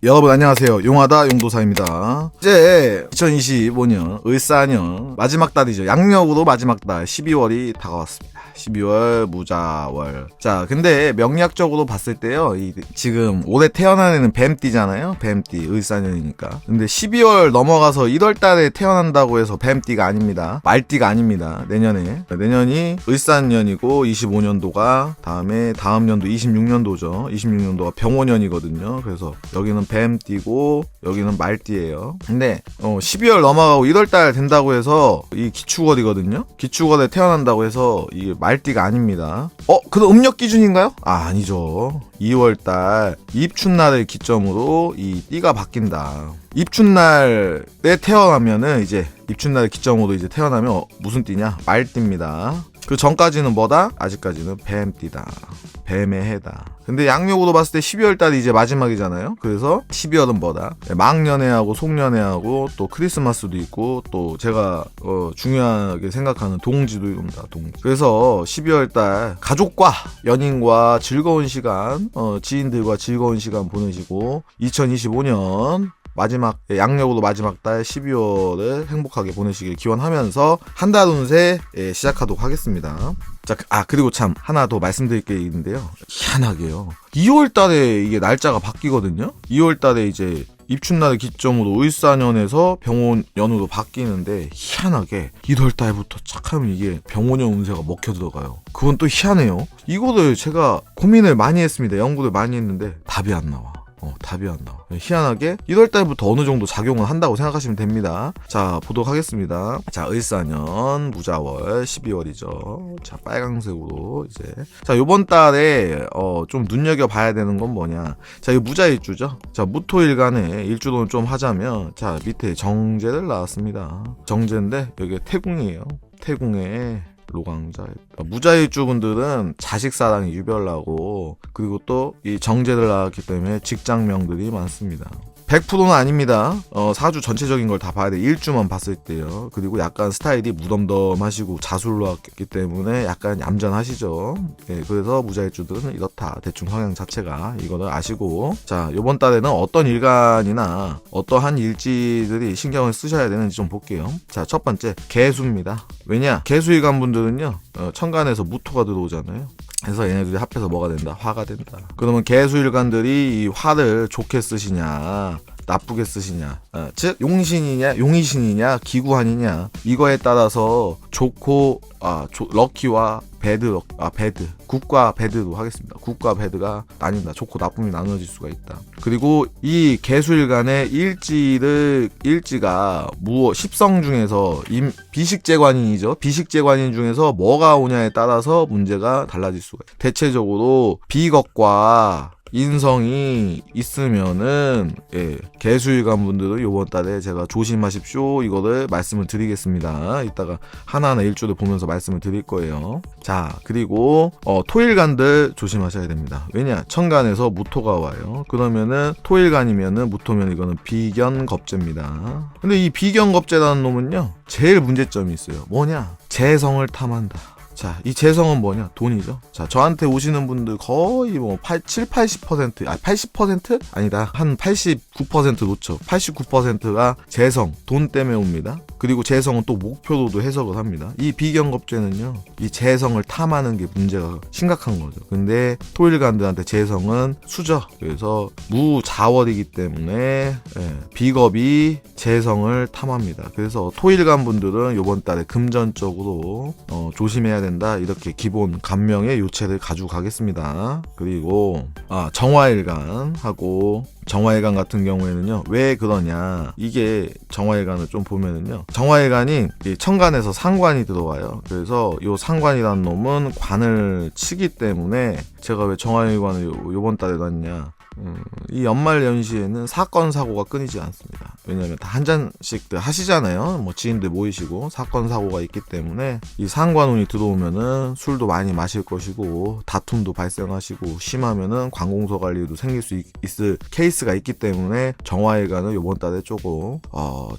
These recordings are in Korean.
여러분 안녕하세요. 용하다 용도사입니다. 이제 2025년 을사년 마지막 달이죠. 양력으로 마지막 달 12월이 다가왔습니다. 12월 무자월. 자, 근데 명리학적으로 봤을 때요, 지금 올해 태어난 애는 뱀띠잖아요. 뱀띠 을사년이니까. 근데 12월 넘어가서 1월 달에 태어난다고 해서 뱀띠가 아닙니다. 말띠가 아닙니다. 내년이 을사년이고 25년도가 다음 연도 26년도죠. 26년도가 병오년이거든요. 그래서 여기는 뱀띠고 여기는 말띠예요. 근데 12월 넘어가고 1월달 된다고 해서 이 기축월이거든요. 기축월에 태어난다고 해서 이게 말띠가 아닙니다. 그럼 음력 기준인가요? 아니죠. 2월달 입춘날을 기점으로 이 띠가 바뀐다. 입춘날에 태어나면은 이제 입춘날을 기점으로 이제 태어나면 무슨 띠냐? 말띠입니다. 그 전까지는 뭐다? 아직까지는 뱀띠다. 뱀의 해다. 근데 양력으로 봤을 때 12월 달이 이제 마지막이잖아요. 그래서 12월은 뭐다? 망연애하고 송년회하고 또 크리스마스도 있고 또 제가 중요하게 생각하는 동지도 있습니다. 동지. 그래서 12월 달 가족과 연인과 즐거운 시간, 지인들과 즐거운 시간 보내시고 2025년 양력으로 마지막 달 12월을 행복하게 보내시길 기원하면서 한 달 운세 시작하도록 하겠습니다. 자, 그리고 참 하나 더 말씀드릴 게 있는데요. 희한하게요. 2월 달에 이게 날짜가 바뀌거든요. 2월 달에 이제 입춘날을 기점으로 을사년에서 병오년으로 바뀌는데 희한하게 1월 달부터 착하면 이게 병오년 운세가 먹혀 들어가요. 그건 또 희한해요. 이거를 제가 고민을 많이 했습니다. 연구를 많이 했는데 답이 안 나와. 답이 안 나와. 희한하게 1월달부터 어느 정도 작용을 한다고 생각하시면 됩니다. 자, 보도록 하겠습니다. 자, 을사년 무자월 12월이죠. 자, 빨강색으로 이제. 자, 요번 달에 좀 눈여겨봐야 되는 건 뭐냐. 자, 이 무자일주죠. 자, 무토일간의 일주론을 좀 하자면, 자, 밑에 정제를 나왔습니다. 정제인데 여기 태궁이에요. 태궁에 로강자. 무자일주분들은 자식사랑이 유별나고, 그리고 또 이 정제를 나왔기 때문에 직장명들이 많습니다. 100%는 아닙니다. 사주 전체적인 걸 다 봐야 돼. 일주만 봤을 때요. 그리고 약간 스타일이 무덤덤하시고 자술로 왔기 때문에 약간 얌전하시죠. 네, 그래서 무자일주들은 이렇다. 대충 성향 자체가 이거를 아시고, 자, 요번 달에는 어떤 일간이나 어떠한 일지들이 신경을 쓰셔야 되는지 좀 볼게요. 자, 첫 번째 개수입니다. 왜냐? 개수일간 분들은요, 천간에서 무토가 들어오잖아요. 그래서 얘네들이 합해서 뭐가 된다? 화가 된다. 그러면 개수일간들이 이 화를 좋게 쓰시냐 나쁘게 쓰시냐, 즉 용의신이냐 기구한이냐, 이거에 따라서 좋고 럭키와 배드, 굿과 배드로 하겠습니다. 굿과 배드가 나뉜다. 좋고 나쁨이 나눠질 수가 있다. 그리고 이 개수일간의 일지가 십성 중에서 비식재관인이죠. 비식재관인 중에서 뭐가 오냐에 따라서 문제가 달라질 수가 있다. 대체적으로 비겁과 인성이 있으면은 개수일간 분들은 요번 달에 제가 조심하십시오, 이거를 말씀을 드리겠습니다. 이따가 하나하나 일주를 보면서 말씀을 드릴 거예요. 자, 그리고 토일간들 조심하셔야 됩니다. 왜냐? 천간에서 무토가 와요. 그러면은 토일간이면은 무토면 이거는 비견겁제입니다. 근데 이 비견겁제라는 놈은요, 제일 문제점이 있어요. 뭐냐? 재성을 탐한다. 자, 이 재성은 뭐냐? 돈이죠. 자, 저한테 오시는 분들 거의 80% 아니다. 한 89% 놓쳐. 89%가 재성, 돈 때문에 옵니다. 그리고 재성은 또 목표로도 해석을 합니다. 이 비견겁제는요, 이 재성을 탐하는 게 문제가 심각한 거죠. 근데 토일간들한테 재성은 수죠. 그래서 무자월이기 때문에 비겁이 재성을 탐합니다. 그래서 토일간 분들은 요번 달에 금전적으로 조심해야 된다. 이렇게 기본 감명의 요체를 가지고 가겠습니다. 그리고 정화일간하고, 정화일간 같은 경우에는요, 왜 그러냐, 이게 정화일간을 좀 보면은요, 정화일간이 천간에서 상관이 들어와요. 그래서 요 상관이라는 놈은 관을 치기 때문에, 제가 왜 정화일관을 요번 달에 놨냐, 이 연말 연시에는 사건 사고가 끊이지 않습니다. 왜냐하면 다 한 잔씩들 하시잖아요. 뭐 지인들 모이시고 사건 사고가 있기 때문에 이 상관운이 들어오면은 술도 많이 마실 것이고 다툼도 발생하시고 심하면은 관공서 관리도 생길 수 있을 케이스가 있기 때문에 정화일간은 요번 달에 조금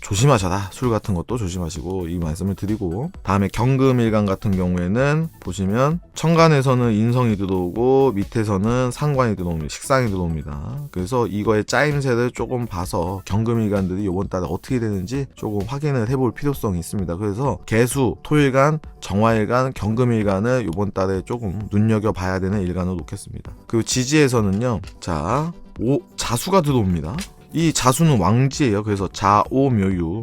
조심하셔라. 술 같은 것도 조심하시고, 이 말씀을 드리고, 다음에 경금일간 같은 경우에는 보시면 천간에서는 인성이 들어오고 밑에서는 상관이 들어옵니다. 식상이 들어옵니다. 겁니다. 그래서 이거의 짜임새를 조금 봐서 경금일간들이 이번 달에 어떻게 되는지 조금 확인을 해볼 필요성이 있습니다. 그래서 개수, 토일간, 정화일간, 경금일간을 이번 달에 조금 눈여겨봐야 되는 일간으로 놓겠습니다. 그리고 지지에서는요, 자, 자수가 들어옵니다. 이 자수는 왕지예요. 그래서 자오묘유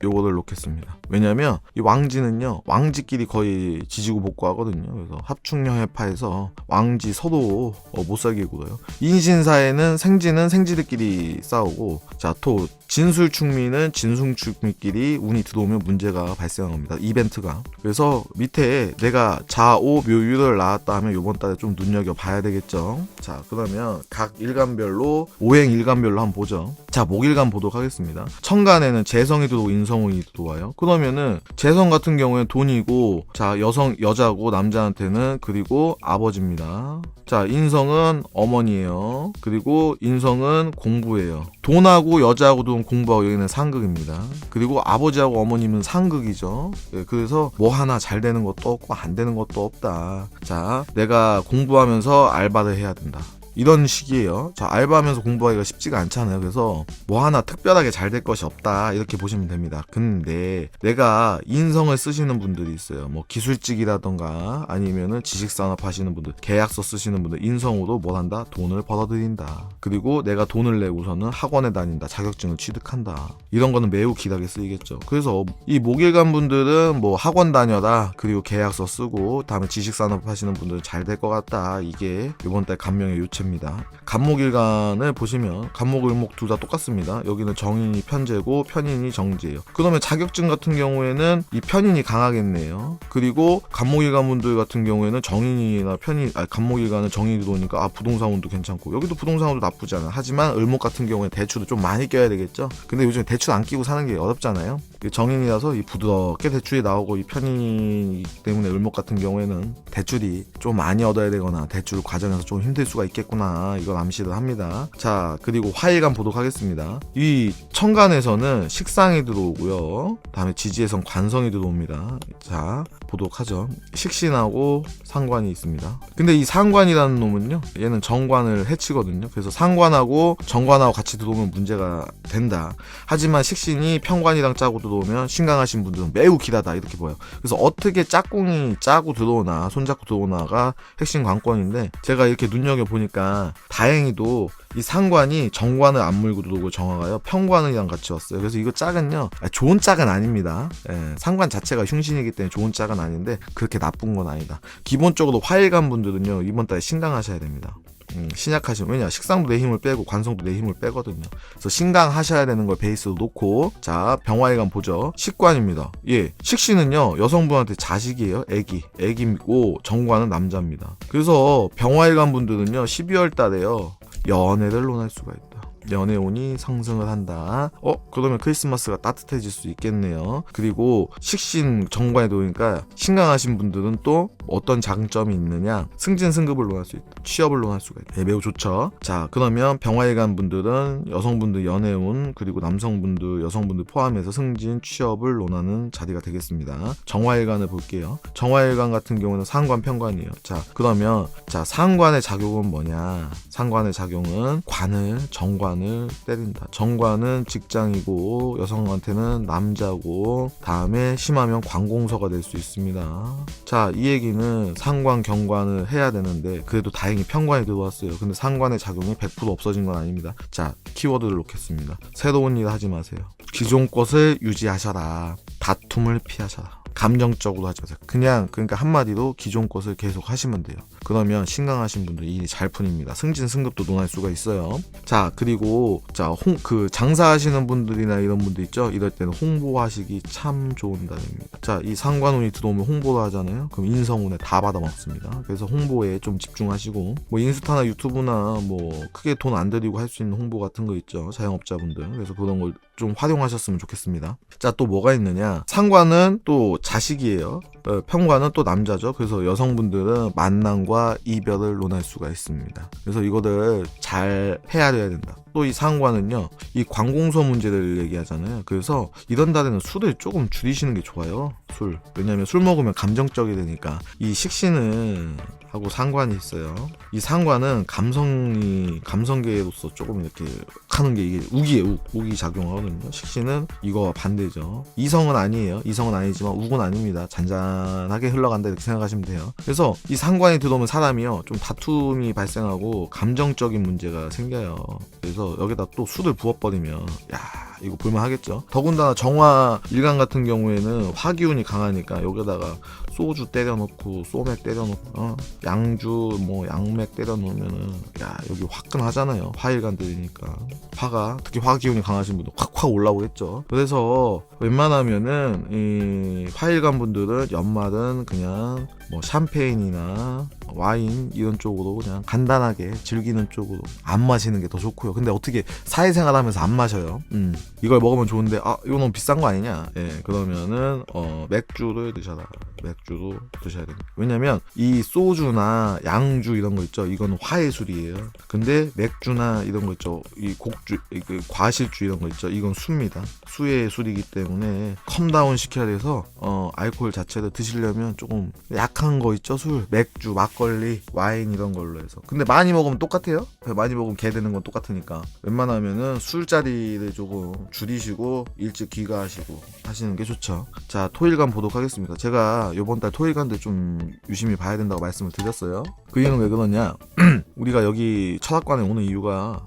요거를 놓겠습니다. 왜냐면 이 왕지는요, 왕지끼리 거의 지지고 볶고하거든요. 그래서 합충령 해파에서 왕지 서로 못 살게 굴어요. 인신사에는 생지는 생지들끼리 싸우고, 자, 토 진술충미는 진술충미끼리 운이 들어오면 문제가 발생합니다. 이벤트가. 그래서 밑에 내가 자오묘유를 나왔다 하면 요번 달에 좀 눈여겨봐야 되겠죠. 자, 그러면 각 일간별로 오행 일간별로 한번 보죠. 자, 목일간 보도록 하겠습니다. 천간에는 재성이 들어오고 인성운이 들어와요. 그러면은 재성 같은 경우에는 돈이고, 자, 여자고 남자한테는, 그리고 아버지입니다. 자, 인성은 어머니예요. 그리고 인성은 공부예요. 돈하고 여자하고 돈 공부하고, 여기는 상극입니다. 그리고 아버지하고 어머님은 상극이죠. 예, 그래서 뭐 하나 잘 되는 것도 없고 안 되는 것도 없다. 자, 내가 공부하면서 알바를 해야 된다. 이런 식이에요. 자, 알바하면서 공부하기가 쉽지가 않잖아요. 그래서 뭐 하나 특별하게 잘 될 것이 없다, 이렇게 보시면 됩니다. 근데 내가 인성을 쓰시는 분들이 있어요. 뭐 기술직이라던가 아니면은 지식산업 하시는 분들, 계약서 쓰시는 분들, 인성으로 뭘 한다? 돈을 벌어들인다. 그리고 내가 돈을 내고서는 학원에 다닌다, 자격증을 취득한다. 이런 거는 매우 기하게 쓰이겠죠. 그래서 이 목일간 분들은 뭐 학원 다녀라, 그리고 계약서 쓰고, 다음에 지식산업 하시는 분들은 잘 될 것 같다. 이게 이번 달 간명의 요체입니다. 간목일간을 보시면 간목일목 둘 다 똑같습니다. 여기는 정인이 편제고 편인이 정제예요. 그러면 자격증 같은 경우에는 이 편인이 강하겠네요. 그리고 간목일간 분들 같은 경우에는 정인이나 간목일간은 정인이 들어오니까 부동산운도 괜찮고, 여기도 부동산운도 나쁘지 않아. 하지만 을목 같은 경우에 대출을 좀 많이 껴야 되겠죠. 근데 요즘 대출 안 끼고 사는 게 어렵잖아요. 정인이라서 이 부드럽게 대출이 나오고, 이 편인이기 때문에 을목 같은 경우에는 대출이 좀 많이 얻어야 되거나 대출 과정에서 좀 힘들 수가 있겠구나, 이걸 암시를 합니다. 자, 그리고 화일간 보도록 하겠습니다. 이 천간에서는 식상이 들어오고요, 다음에 지지에선 관성이 들어옵니다. 자, 보도록 하죠. 식신하고 상관이 있습니다. 근데 이 상관이라는 놈은요, 얘는 정관을 해치거든요. 그래서 상관하고 정관하고 같이 들어오면 문제가 된다. 하지만 식신이 편관이랑 짜고 들어오면 신강하신 분들은 매우 길하다, 이렇게 보여요. 그래서 어떻게 짝꿍이 짜고 들어오나 손잡고 들어오나가 핵심 관건인데, 제가 이렇게 눈여겨보니까 다행히도 이 상관이 정관을 안 물고 들어오고 정화가요 편관이랑 같이 왔어요. 그래서 이거 짝은요, 좋은 짝은 아닙니다. 예, 상관 자체가 흉신이기 때문에 좋은 짝은 아닌데 그렇게 나쁜 건 아니다. 기본적으로 화일간 분들은요, 이번 달에 신강하셔야 됩니다. 신약하시면, 왜냐, 식상도 내 힘을 빼고 관성도 내 힘을 빼거든요. 그래서 신강하셔야 되는 걸 베이스로 놓고, 자, 병화일간 보죠. 식관입니다. 예, 식신은요 여성분한테 자식이에요. 애기고, 정관은 남자입니다. 그래서 병화일간 분들은요 12월 달에요 연애를 논할 수가 있다. 연애운이 상승을 한다. 그러면 크리스마스가 따뜻해질 수 있겠네요. 그리고 식신 정관에 놓으니까 신강하신 분들은 또 어떤 장점이 있느냐, 승진 승급을 논할 수 있다. 취업을 논할 수가 있다. 네, 매우 좋죠. 자, 그러면 병화일간 분들은 여성분들 연애운, 그리고 남성분들, 여성분들 포함해서 승진 취업을 논하는 자리가 되겠습니다. 정화일간을 볼게요. 정화일간 같은 경우는 상관 편관이에요. 자, 그러면 자, 상관의 작용은 뭐냐, 상관의 작용은 정관을 때린다. 정관은 직장이고 여성한테는 남자고, 다음에 심하면 관공서가 될 수 있습니다. 자, 이 얘기는 상관 경관을 해야 되는데 그래도 다행히 편관이 들어왔어요. 근데 상관의 작용이 100% 없어진 건 아닙니다. 자, 키워드를 놓겠습니다. 새로운 일 하지 마세요. 기존 것을 유지하셔라. 다툼을 피하셔라. 감정적으로 하지 마세요. 그러니까 한마디로 기존 것을 계속 하시면 돼요. 그러면 신강하신 분들 일이 잘 풀립니다. 승진 승급도 논할 수가 있어요. 자, 그리고 자, 장사하시는 분들이나 이런 분들 있죠. 이럴 때는 홍보하시기 참 좋은 달입니다. 자, 이 상관운이 들어오면 홍보를 하잖아요. 그럼 인성운에 다 받아먹습니다. 그래서 홍보에 좀 집중하시고, 뭐 인스타나 유튜브나 뭐 크게 돈 안 들이고 할 수 있는 홍보 같은 거 있죠. 자영업자분들. 그래서 그런 걸 좀 활용하셨으면 좋겠습니다. 자, 또 뭐가 있느냐, 상관은 또 자식이에요. 평관은 또 남자죠. 그래서 여성분들은 만남과 이별을 논할 수가 있습니다. 그래서 이거를 잘 헤아려야 된다. 또 이 상관은요, 이 관공서 문제를 얘기하잖아요. 그래서 이런 달에는 술을 조금 줄이시는 게 좋아요. 술. 왜냐면 술 먹으면 감정적이 되니까. 이 식신은 하고 상관이 있어요. 이 상관은 감성계로서 조금 이렇게 하는 게 이게 우기에 우기 작용하거든요. 식신은 이거와 반대죠. 이성은 아니에요. 이성은 아니지만 우군 아닙니다. 잔잔하게 흘러간다 이렇게 생각하시면 돼요. 그래서 이 상관이 들어오면 사람이요, 좀 다툼이 발생하고 감정적인 문제가 생겨요. 그래서 여기다 또 술을 부어버리면 이거 볼만하겠죠. 더군다나 정화 일간 같은 경우에는 화기운이 강하니까 여기다가 소주 때려놓고 소맥 때려놓고 양주 뭐 양맥 때려놓으면은 여기 화끈하잖아요. 화일간들이니까 화가, 특히 화기운이 강하신 분들 확 올라오겠죠. 그래서 웬만하면은 이 화일간 분들은 연말은 그냥 뭐 샴페인이나 와인 이런 쪽으로 그냥 간단하게 즐기는 쪽으로 안 마시는 게 더 좋고요. 근데 어떻게 사회생활 하면서 안 마셔요? 이걸 먹으면 좋은데 이거 너무 비싼 거 아니냐? 그러면은 맥주를 드셔라. 맥주도 드셔야 됩니다. 왜냐면 이 소주나 양주 이런 거 있죠, 이건 화의 술이에요. 근데 맥주나 이런 거 있죠, 이 곡주, 과실주 이런 거 있죠, 이건 수입니다. 수의 술이기 때문에 컴다운 시켜야 돼서 알코올 자체를 드시려면 조금 약한 거 있죠, 술, 맥주, 막걸리, 와인 이런 걸로 해서. 근데 많이 먹으면 똑같아요. 많이 먹으면 개 되는 건 똑같으니까 웬만하면은 술자리를 조금 줄이시고 일찍 귀가하시고 하시는 게 좋죠. 자, 토일간 보도록 하겠습니다. 제가 요번 달 토일간들 좀 유심히 봐야 된다고 말씀을 드렸어요. 그 이유는 왜 그러냐, 우리가 여기 철학관에 오는 이유가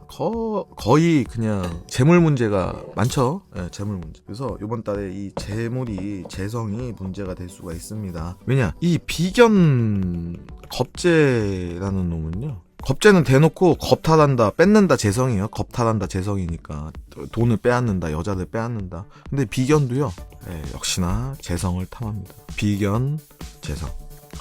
거의 그냥 재물 문제가 많죠. 재물 문제. 그래서 요번 달에 이 재물이, 재성이 문제가 될 수가 있습니다. 왜냐, 이 비견 겁재라는 놈은요, 겁재는 대놓고 겁탈한다, 뺏는다 재성이에요. 겁탈한다 재성이니까 돈을 빼앗는다, 여자를 빼앗는다. 근데 비견도요, 역시나 재성을 탐합니다. 비견, 재성.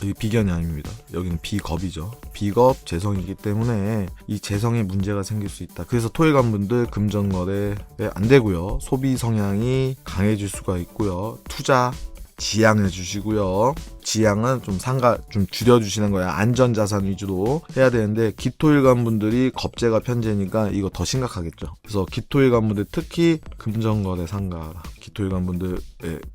여기 비견이 아닙니다. 여기는 비겁이죠. 비겁, 재성이기 때문에 이 재성에 문제가 생길 수 있다. 그래서 토일간 분들 금전거래 안 되고요. 소비 성향이 강해질 수가 있고요. 투자 지양해 주시고요. 지양은 좀 줄여주시는 거야. 안전자산 위주로 해야 되는데, 기토일간 분들이 겁재가 편재니까 이거 더 심각하겠죠. 그래서 기토일간 분들 특히 금전거래 상가하라. 기토일간 분들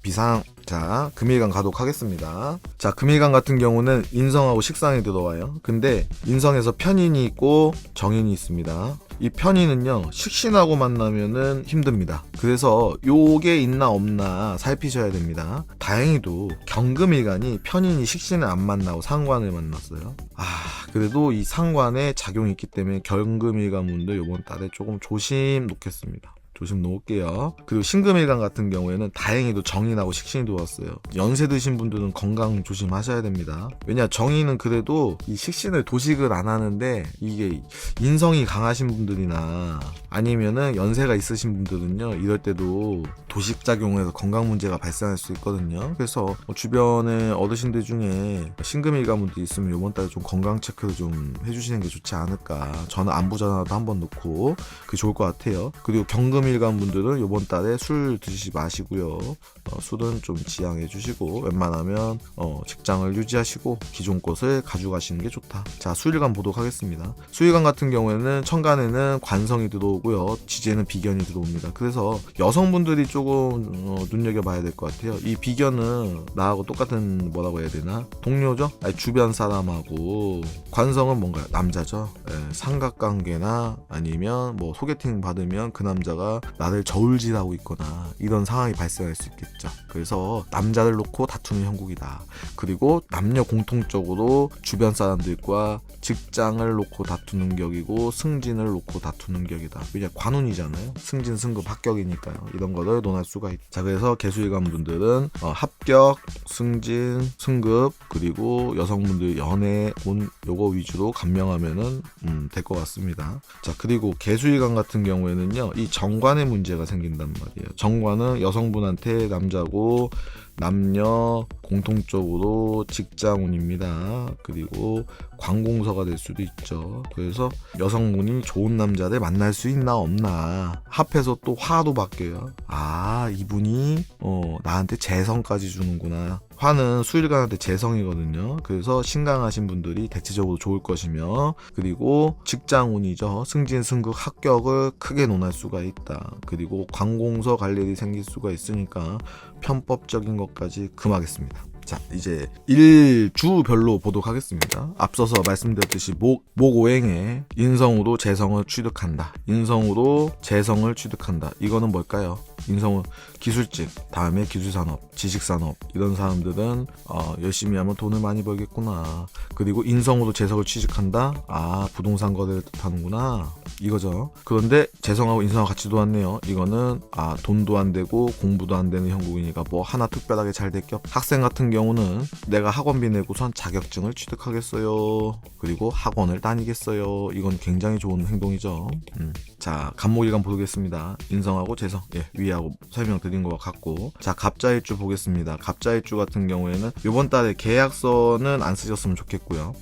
비상. 자, 금일간 가도록 하겠습니다. 자, 금일간 같은 경우는 인성하고 식상이 들어와요. 근데 인성에서 편인이 있고 정인이 있습니다. 이 편인은요, 식신하고 만나면은 힘듭니다. 그래서 요게 있나 없나 살피셔야 됩니다. 다행히도 경금일간이 편인이 식신을 안 만나고 상관을 만났어요. 그래도 이 상관에 작용이 있기 때문에 경금일간 분들 요번 달에 조금 조심 놓겠습니다. 조심 놓을게요. 그리고 신금일간 같은 경우에는 다행히도 정인하고 식신이 들어왔어요. 연세 드신 분들은 건강 조심하셔야 됩니다. 왜냐, 정인은 그래도 이 식신을 도식을 안 하는데, 이게 인성이 강하신 분들이나 아니면은 연세가 있으신 분들은요, 이럴 때도 도식작용을 해서 건강 문제가 발생할 수 있거든요. 그래서 주변에 어르신들 중에 신금일간 분들이 있으면 이번 달에 좀 건강 체크를 좀 해주시는 게 좋지 않을까. 저는 안부전화도 한번 넣고 그게 좋을 것 같아요. 그리고 경금일간 분들은 이번 달에 술 드시지 마시고요. 술은 좀 지양해 주시고, 웬만하면 직장을 유지하시고 기존 것을 가져가시는 게 좋다. 자, 수일간 보도록 하겠습니다. 수일간 같은 경우에는 천간에는 관성이 들어오고요, 지지에는 비견이 들어옵니다. 그래서 여성분들이 조금 눈여겨봐야 될 것 같아요. 이 비견은 나하고 똑같은, 뭐라고 해야 되나, 동료죠? 주변 사람하고. 관성은 뭔가요? 남자죠. 삼각관계나 아니면 뭐 소개팅 받으면 그 남자가 나를 저울질하고 있거나 이런 상황이 발생할 수 있겠죠. 그래서 남자를 놓고 다투는 형국이다. 그리고 남녀 공통적으로 주변 사람들과 직장을 놓고 다투는 격이고, 승진을 놓고 다투는 격이다. 왜냐, 관운이잖아요. 승진, 승급, 합격이니까요. 이런 거를 논할 수가 있다. 자, 그래서 개수일간 분들은 합격, 승진, 승급, 그리고 여성분들 연애, 요거 위주로 감명하면은 될 것 같습니다. 자, 그리고 개수일간 같은 경우에는요, 이 정관에 문제가 생긴단 말이에요. 정관은 여성분한테 남자고, 남녀 공통적으로 직장운입니다. 그리고 관공서가 될 수도 있죠. 그래서 여성분이 좋은 남자를 만날 수 있나 없나. 합해서 또 화도 바뀌어요. 아, 이분이 나한테 재성까지 주는구나. 화는 수일간한테 재성이거든요. 그래서 신강하신 분들이 대체적으로 좋을 것이며, 그리고 직장운이죠. 승진, 승급, 합격을 크게 논할 수가 있다. 그리고 관공서 갈 일이 생길 수가 있으니까 편법적인 것까지 금하겠습니다. 자, 이제 일주별로 보도록 하겠습니다. 앞서서 말씀드렸듯이 목오행에 인성으로 재성을 취득한다. 인성으로 재성을 취득한다. 이거는 뭘까요? 인성은 기술직, 다음에 기술산업, 지식산업, 이런 사람들은 열심히 하면 돈을 많이 벌겠구나. 그리고 인성으로 재성을 취직한다. 아, 부동산 거래를 뜻하는구나, 이거죠. 그런데 재성하고 인성하고 같이 들어왔네요. 이거는 돈도 안 되고 공부도 안 되는 형국이니까 뭐 하나 특별하게 잘 됐겨. 학생 같은 경우는 내가 학원비 내고선 자격증을 취득하겠어요. 그리고 학원을 다니겠어요. 이건 굉장히 좋은 행동이죠. 자, 갑목일간 보겠습니다. 인성하고 재성, 위하고 설명드린 것 같고, 자, 갑자일주 보겠습니다. 갑자일주 같은 경우에는 이번 달에 계약서는 안 쓰셨으면 좋겠고요.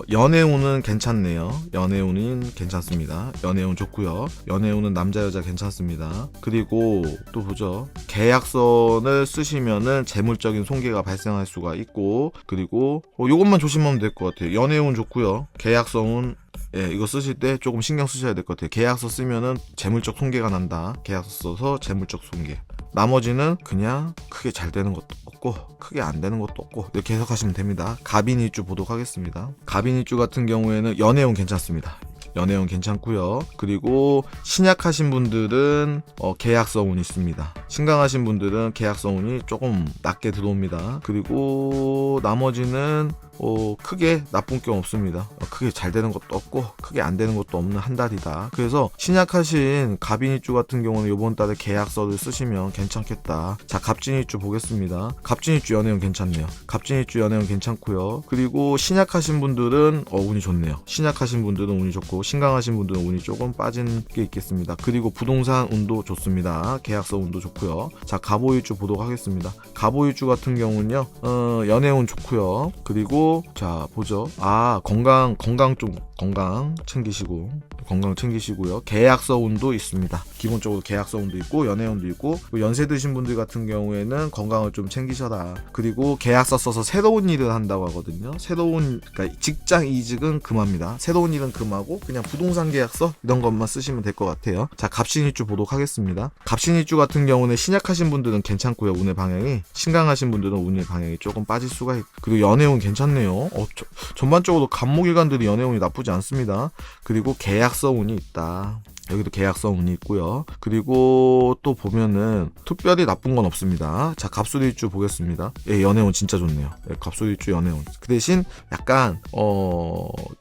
연애운은 괜찮네요. 연애운은 괜찮습니다. 연애운 좋고요. 연애운은 남자 여자 괜찮습니다. 그리고 또 보죠. 계약서를 쓰시면은 재물적인 손괴가 발생할 수가 있고, 그리고 요것만 조심하면 될 것 같아요. 연애운 좋고요. 계약서운 이거 쓰실 때 조금 신경 쓰셔야 될 것 같아요. 계약서 쓰면은 재물적 손괴가 난다. 계약서 써서 재물적 손괴. 나머지는 그냥 크게 잘 되는 것도 없고 크게 안 되는 것도 없고 이렇게 해석하시면 됩니다. 갑인일주 보도록 하겠습니다. 갑인일주 같은 경우에는 연애운 괜찮습니다. 연애운 괜찮고요. 그리고 신약하신 분들은 계약서 운이 있습니다. 신강하신 분들은 계약서 운이 조금 낮게 들어옵니다. 그리고 나머지는 크게 나쁜 게 없습니다. 크게 잘 되는 것도 없고 크게 안 되는 것도 없는 한 달이다. 그래서 신약하신 갑인일주 같은 경우는 이번 달에 계약서를 쓰시면 괜찮겠다. 자, 갑진일주 보겠습니다. 갑진일주 연애운 괜찮네요. 갑진일주 연애운 괜찮고요. 그리고 신약하신 분들은 운이 좋네요. 신약하신 분들은 운이 좋고 신강하신 분들은 운이 조금 빠진 게 있겠습니다. 그리고 부동산 운도 좋습니다. 계약서 운도 좋고요. 자, 갑오일주 보도록 하겠습니다. 갑오일주 같은 경우는요, 연애운 좋고요. 그리고 자, 보죠. 건강 챙기시고요. 계약서 운도 있습니다. 기본적으로 계약서 운도 있고 연애운도 있고, 연세 드신 분들 같은 경우에는 건강을 좀 챙기셔라. 그리고 계약서 써서 새로운 일을 한다고 하거든요. 그러니까 직장 이직은 금합니다. 새로운 일은 금하고 그냥 부동산 계약서 이런 것만 쓰시면 될 것 같아요. 자, 갑신일주 보도록 하겠습니다. 갑신일주 같은 경우는 신약하신 분들은 괜찮고요. 운의 방향이. 신강하신 분들은 운의 방향이 조금 빠질 수가 있고, 그리고 연애운 괜찮네요. 전반적으로 갑목일간들이 연애운이 나쁘지 않습니다. 그리고 계약서 운이 있다. 여기도 계약서 운이 있고요. 그리고 또 보면은 특별히 나쁜 건 없습니다. 자, 갑술일주 보겠습니다. 연애운 진짜 좋네요. 갑술일주 연애운. 그 대신 약간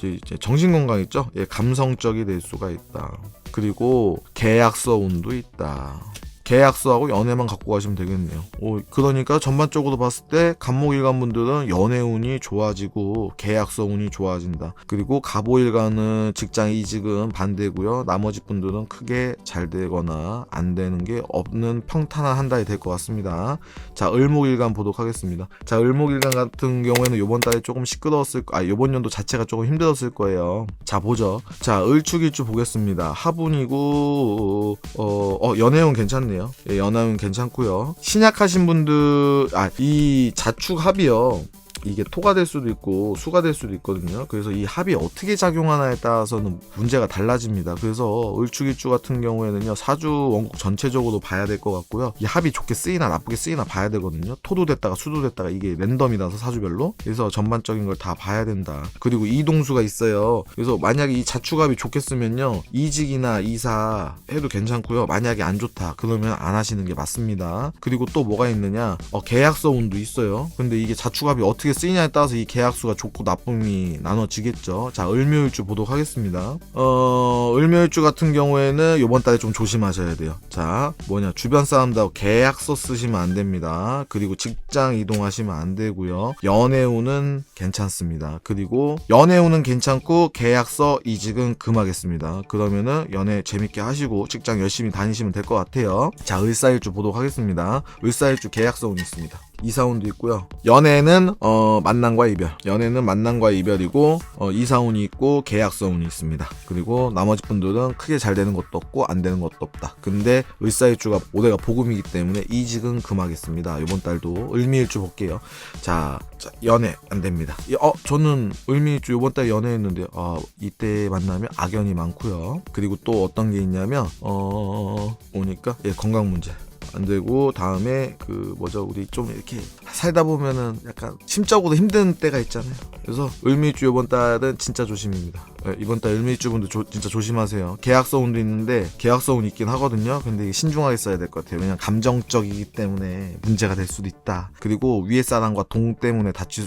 이제 정신건강 있죠? 감성적이 될 수가 있다. 그리고 계약서 운도 있다. 계약서하고 연애만 갖고 가시면 되겠네요. 그러니까 전반적으로 봤을 때 갑목일간 분들은 연애운이 좋아지고 계약서 운이 좋아진다. 그리고 갑오일간은 직장 이직은 반대고요. 나머지 분들은 크게 잘 되거나 안 되는 게 없는 평탄한 한 달이 될 것 같습니다. 자, 을목일간 보도록 하겠습니다. 자, 을목일간 같은 경우에는 이번 달에 조금 이번 연도 자체가 조금 힘들었을 거예요. 자, 보죠. 자, 을축일주 보겠습니다. 화분이고 연애운 괜찮네요. 연애운 괜찮고요. 신약하신 분들 이 자축합이요, 이게 토가 될 수도 있고 수가 될 수도 있거든요. 그래서 이 합이 어떻게 작용하나에 따라서는 문제가 달라집니다. 그래서 을축일주 같은 경우에는요, 사주 원국 전체적으로 봐야 될 것 같고요. 이 합이 좋게 쓰이나 나쁘게 쓰이나 봐야 되거든요. 토도 됐다가 수도 됐다가 이게 랜덤이라서 사주별로. 그래서 전반적인 걸 다 봐야 된다. 그리고 이동수가 있어요. 그래서 만약에 이 자축합이 좋게 쓰면요, 이직이나 이사 해도 괜찮고요. 만약에 안 좋다 그러면 안 하시는 게 맞습니다. 그리고 또 뭐가 있느냐, 계약서 운도 있어요. 근데 이게 자축합이 어떻게 어떻게 쓰이냐에 따라서 이 계약수가 좋고 나쁨이 나눠지겠죠. 자, 을묘일주 보도록 하겠습니다. 을묘일주 같은 경우에는 이번 달에 좀 조심하셔야 돼요. 자, 주변 사람들하고 계약서 쓰시면 안 됩니다. 그리고 직장 이동하시면 안 되고요. 연애운은 괜찮습니다. 그리고 연애운은 괜찮고 계약서 이직은 금하겠습니다. 그러면은 연애 재밌게 하시고 직장 열심히 다니시면 될 것 같아요. 자, 을사일주 보도록 하겠습니다. 을사일주 계약서 운이 있습니다. 이사운도 있고요. 연애는 만남과 이별. 연애는 만남과 이별이고 이사운이 있고 계약서운이 있습니다. 그리고 나머지 분들은 크게 잘 되는 것도 없고 안 되는 것도 없다. 근데 을사일주가 올해가 복음이기 때문에 이직은 금하겠습니다. 이번 달도 을미일주 볼게요. 자, 연애 안 됩니다. 저는 을미일주 이번 달에 연애했는데 이때 만나면 악연이 많고요. 그리고 또 어떤 게 있냐면 오니까 건강 문제 안 되고, 다음에 우리 좀 이렇게 살다 보면은 약간 심적으로 힘든 때가 있잖아요. 그래서 을미일주 이번 달은 진짜 조심입니다. 이번 달 을미일주 분들 진짜 조심하세요. 계약서 운도 있는데 계약서 운 있긴 하거든요. 근데 이게 신중하게 써야 될 것 같아요. 왜냐면 감정적이기 때문에 문제가 될 수도 있다. 그리고 윗사람과 돈 때문에 다툴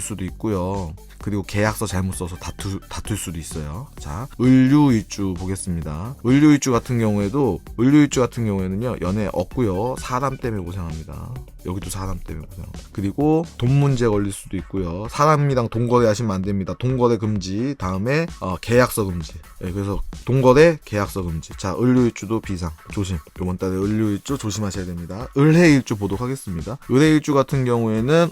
수도 있고요. 그리고 계약서 잘못 써서 다툴 수도 있어요. 자, 을류일주 보겠습니다. 을류일주 같은 경우에는요, 연애 없고요. 사람 때문에 고생합니다. 여기도 사람 때문에 고생합니다. 그리고 돈 문제 걸릴 수도 있고요. 사람이랑 돈거래 하시면 안 됩니다. 돈거래 금지. 다음에 계약서 금지. 그래서 돈거래, 계약서 금지. 자, 을류일주도 비상 조심. 이번 달에 을류일주 조심하셔야 됩니다. 을해일주 보도록 하겠습니다. 을해일주 같은 경우에는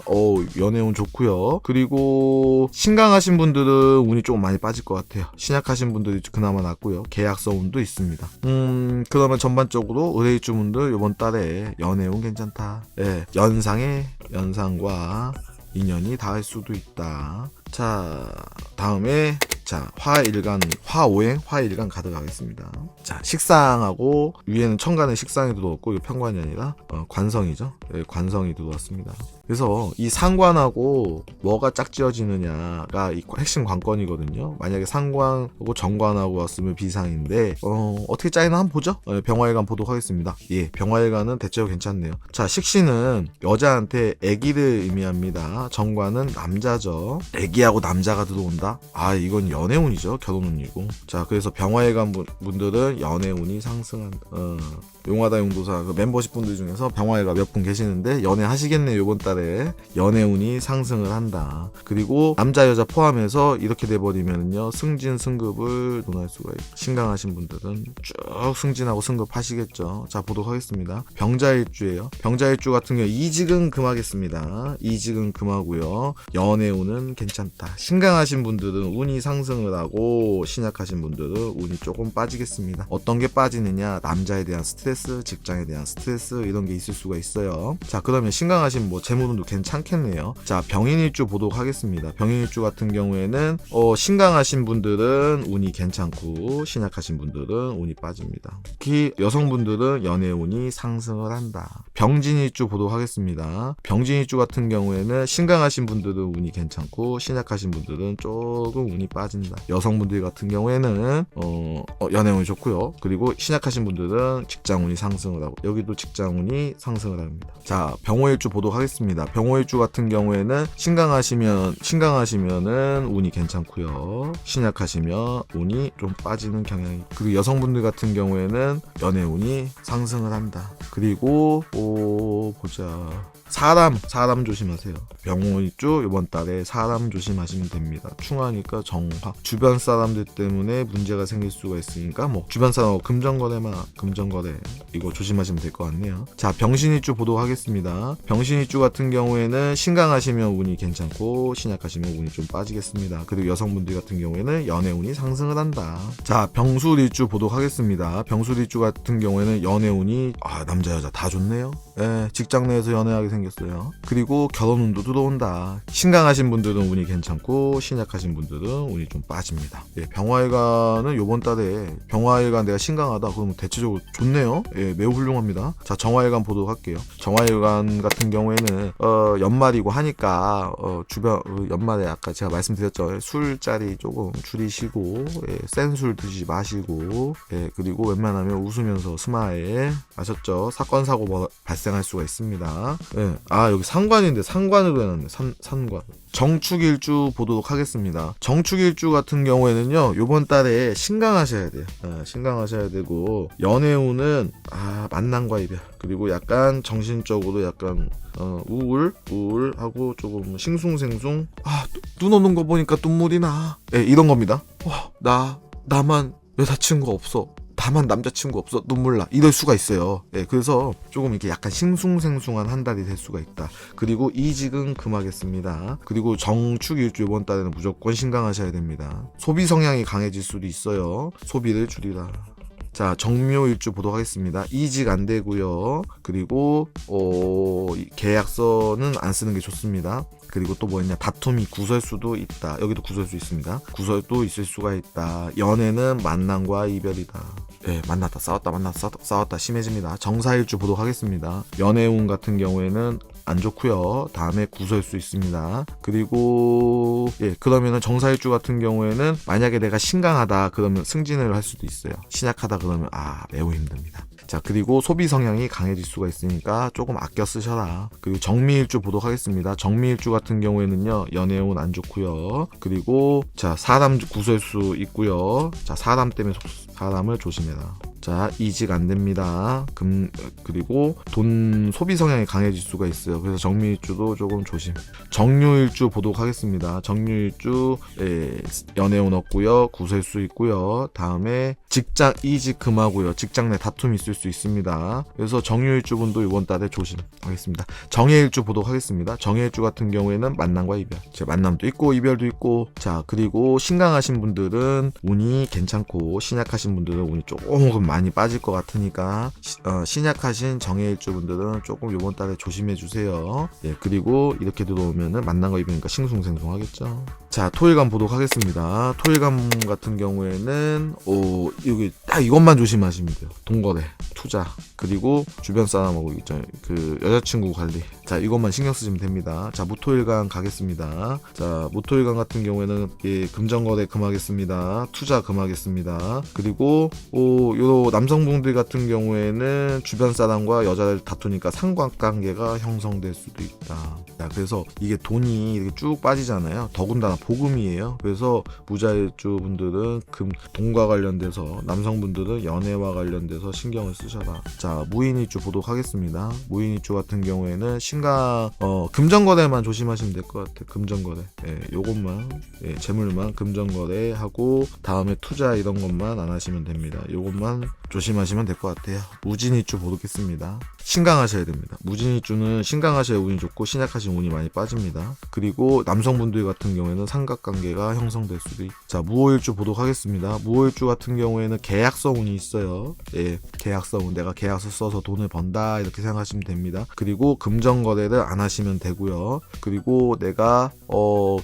연애운 좋고요. 그리고 신강하신 분들은 운이 조금 많이 빠질 것 같아요. 신약하신 분들이 그나마 낫고요. 계약서 운도 있습니다. 그러면 전반적으로 을해일주 분들 이번 달에 연애운 괜찮다. 연상과 인연이 닿을 수도 있다. 자, 다음에 화일간 가득하겠습니다. 자, 식상하고 위에는 천간에 식상이 들어왔고, 이거 편관이 아니라 관성이죠. 관성이 들어왔습니다. 그래서 이 상관하고 뭐가 짝지어지느냐가 이 핵심 관건이거든요. 만약에 상관하고 정관하고 왔으면 비상인데 어떻게 짜이나 한번 보죠. 병화일간 보도록 하겠습니다. 병화일간은 대체로 괜찮네요. 자, 식신은 여자한테 애기를 의미합니다. 정관은 남자죠. 애기하고 남자가 들어온다? 이건 연애운이죠. 결혼운이고. 자, 그래서 병화일간 분들은 연애운이 상승한다. 용화다 용도사 멤버십 분들 중에서 병화일간 몇 분 계시는데 연애하시겠네요. 이번 달에 연애운이 상승을 한다. 그리고 남자 여자 포함해서 이렇게 돼버리면요, 승진 승급을 논할 수가 있고, 신강하신 분들은 쭉 승진하고 승급하시겠죠. 자, 보도록 하겠습니다. 병자일주예요. 병자일주 같은 경우 이직은 금하겠습니다. 이직은 금하고요. 연애운은 괜찮다. 신강하신 분들은 운이 상승을 하고, 신약하신 분들은 운이 조금 빠지겠습니다. 어떤 게 빠지느냐? 남자에 대한 스트레스, 직장에 대한 스트레스, 이런 게 있을 수가 있어요. 자, 그러면 신강하신 재물운도 괜찮겠네요. 자, 병인일주 보도록 하겠습니다. 병인일주 같은 경우에는 신강하신 분들은 운이 괜찮고, 신약하신 분들은 운이 빠집니다. 특히 여성분들은 연애운이 상승을 한다. 병진일주 보도록 하겠습니다. 병진일주 같은 경우에는 신강하신 분들은 운이 괜찮고, 신약하신 분들은 조금 운이 빠진다. 여성분들 같은 경우에는 연애운이 좋고요. 그리고 신약하신 분들은 직장운이 상승을 하고, 여기도 직장운이 상승을 합니다. 자, 병호일주 보도록 하겠습니다. 병호일주 같은 경우에는 신강하시면은 운이 괜찮고요. 신약하시면 운이 좀 빠지는 경향이. 그리고 여성분들 같은 경우에는 연애운이 상승을 한다. 그리고 사람 조심하세요. 병호일주 이번 달에 사람 조심하시면 됩니다. 충하니까 정화. 주변 사람들 때문에 문제가 생길 수가 있으니까 주변 사람하고 금전거래 이거 조심하시면 될 것 같네요. 자, 병신일주 보도록 하겠습니다. 병신일주 같은 경우에는 신강하시면 운이 괜찮고, 신약하시면 운이 좀 빠지겠습니다. 그리고 여성분들 같은 경우에는 연애운이 상승을 한다. 자, 병술일주 보도록 하겠습니다. 병술일주 같은 경우에는 연애운이 남자 여자 다 좋네요. 직장 내에서 연애하게 생겼어요. 그리고 결혼운도 들어온다. 신강하신 분들은 운이 괜찮고, 신약하신 분들은 운이 좀 빠집니다. 병화일간은 요번 달에 병화일간 내가 신강하다 그러면 대체적으로 좋네요. 매우 훌륭합니다. 자, 정화일간 보도록 할게요. 정화일간 같은 경우에는 연말이고 하니까 주변 연말에 아까 제가 말씀드렸죠. 술자리 조금 줄이시고, 센 술 드시지 마시고, 그리고 웬만하면 웃으면서 스마일, 아셨죠? 사건 사고 발생 발생할 수가 있습니다. 예. 아, 여기 상관인데 상관으로 해놨네. 산관. 정축일주 보도록 하겠습니다. 정축일주 같은 경우에는요, 요번 달에 신강하셔야 돼요. 신강하셔야 되고, 연애운은 만남과 이별, 그리고 약간 정신적으로 약간 우울하고 조금 싱숭생숭, 눈 오는 거 보니까 눈물이 나, 이런 겁니다. 나만 여자친구가 없어, 다만 남자친구 없어, 눈물 나, 이럴 수가 있어요. 그래서 조금 이렇게 약간 싱숭생숭한 한 달이 될 수가 있다. 그리고 이직은 금하겠습니다. 그리고 정축일주 이번 달에는 무조건 신강하셔야 됩니다. 소비 성향이 강해질 수도 있어요. 소비를 줄이라. 자, 정묘일주 보도록 하겠습니다. 이직 안 되고요. 그리고 계약서는 안 쓰는 게 좋습니다. 그리고 또 뭐였냐, 다툼이 구설수도 있다. 여기도 구설수 있습니다. 구설도 있을 수가 있다. 연애는 만남과 이별이다. 만났다 싸웠다, 만났다 싸웠다 심해집니다. 정사일주 보도록 하겠습니다. 연애운 같은 경우에는 안 좋고요. 다음에 구설수 있습니다. 그리고 그러면은 정사일주 같은 경우에는 만약에 내가 신강하다 그러면 승진을 할 수도 있어요. 신약하다 그러면 매우 힘듭니다. 자, 그리고 소비 성향이 강해질 수가 있으니까 조금 아껴 쓰셔라. 그리고 정미일주 보도록 하겠습니다. 정미일주 같은 경우에는요, 연애운 안 좋고요. 그리고 자, 사람 구설수 있고요. 자, 사람 때문에 사람을 조심해라. 자, 이직 안 됩니다. 그리고 돈 소비 성향이 강해질 수가 있어요. 그래서 정미일주도 조금 조심. 정유일주 보도록 하겠습니다. 정유일주 연애운 없고요. 구설수 있고요. 다음에 직장 이직 금하고요. 직장 내 다툼이 있을 수 있습니다. 그래서 정유일주 분도 이번 달에 조심하겠습니다. 정해일주 보도록 하겠습니다. 정해일주 같은 경우에는 만남과 이별. 만남도 있고 이별도 있고. 자, 그리고 신강하신 분들은 운이 괜찮고, 신약하신 분들은 운이 조금 많이 빠질 것 같으니까 신약하신 정해일주 분들은 조금 이번 달에 조심해 주세요. 그리고 이렇게 들어오면은 만남과 이별이니까 싱숭생숭하겠죠. 자, 토일간 보도록 하겠습니다. 토일간 같은 경우에는 여기 딱 이것만 조심하시면 돼요. 돈거래, 투자, 그리고 주변 사람하고 있잖아요. 그 여자친구 관리. 자, 이것만 신경 쓰시면 됩니다. 자, 무토일간 가겠습니다. 자, 무토일간 같은 경우에는 금전거래 금하겠습니다. 투자 금하겠습니다. 그리고 요 남성분들 같은 경우에는 주변 사람과 여자를 다투니까 상관관계가 형성될 수도 있다. 자, 그래서 이게 돈이 이렇게 쭉 빠지잖아요. 더군다나 복음이에요. 그래서 무자일주 분들은 돈과 관련돼서, 남성분들은 연애와 관련돼서 신경을 쓰셔라. 자, 무인일주 보도록 하겠습니다. 무인일주 같은 경우에는 금전거래만 조심하시면 될 것 같아요. 금전거래. 요것만, 재물만 금전거래하고, 다음에 투자 이런 것만 안 하시면 됩니다. 요것만 조심하시면 될 것 같아요. 무진일주 보겠습니다. 신강하셔야 됩니다. 무진일주는 신강하셔야 운이 좋고, 신약하신 운이 많이 빠집니다. 그리고 남성분들 같은 경우에는 삼각관계가 형성될 수도 있고. 자, 무오일주 보도록 하겠습니다. 무오일주 같은 경우에는 계약서 운이 있어요. 계약서 운, 내가 계약서 써서 돈을 번다, 이렇게 생각하시면 됩니다. 그리고 금전거래를 안 하시면 되고요. 그리고 내가